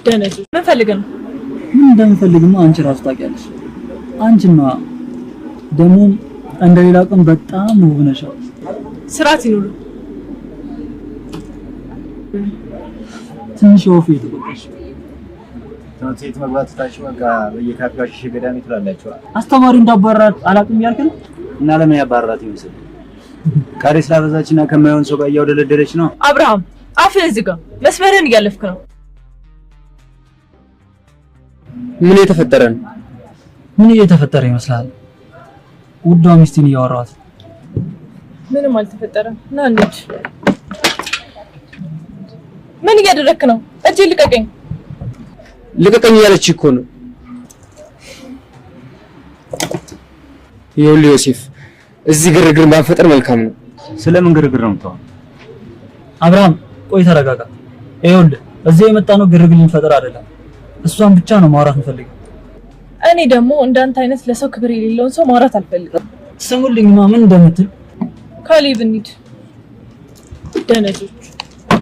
ደነዙ ምን ፈልገህ ነው? ምን እንደምፈልግማ አንቺ ራሱ ታውቂያለሽ። አንቺማ ደግሞ እንደሌላ ቀን በጣም ውብ ነሽ። ስርዓት ይኑር። ትንሽ ወፍ እየተቆጣሽ ትምህርት መግባት ታችሁ በቃ በየካፌው ገዳሚ ትላላችሁ። አስተማሪ እንዳባራት አላውቅም ያልከኝ እና ለምን ያባራት ይመስል ካሬ ስላበዛችና ከማይሆን ሰው ጋር እያወደለደለች ነው። አብርሃም አፍህን ዝጋ። መስመርህን እያለፍክ ነው። ምን እየተፈጠረ ነው? ምን እየተፈጠረ ይመስላል? ውዷ ሚስቴን እያወራኋት። ምንም አልተፈጠረም። ና እንሂድ። ምን እያደረክ ነው? እጄ ልቀቀኝ። ልቀቀኝ እያለች እኮ ነው። ይኸውልህ ዮሴፍ፣ እዚህ ግርግር ማፈጠር መልካም ነው። ስለምን ግርግር ነው የምታወራው? አብርሃም ቆይ ተረጋጋ። ይኸውልህ እዚህ የመጣነው ግርግር ልንፈጥር አይደለም። እሷን ብቻ ነው ማውራት እንፈልገው። እኔ ደግሞ እንዳንተ አይነት ለሰው ክብር የሌለውን ሰው ማውራት አልፈልግም። ስሙልኝማ ምን እንደምትል ካሌብ እንሂድ። ደነዞች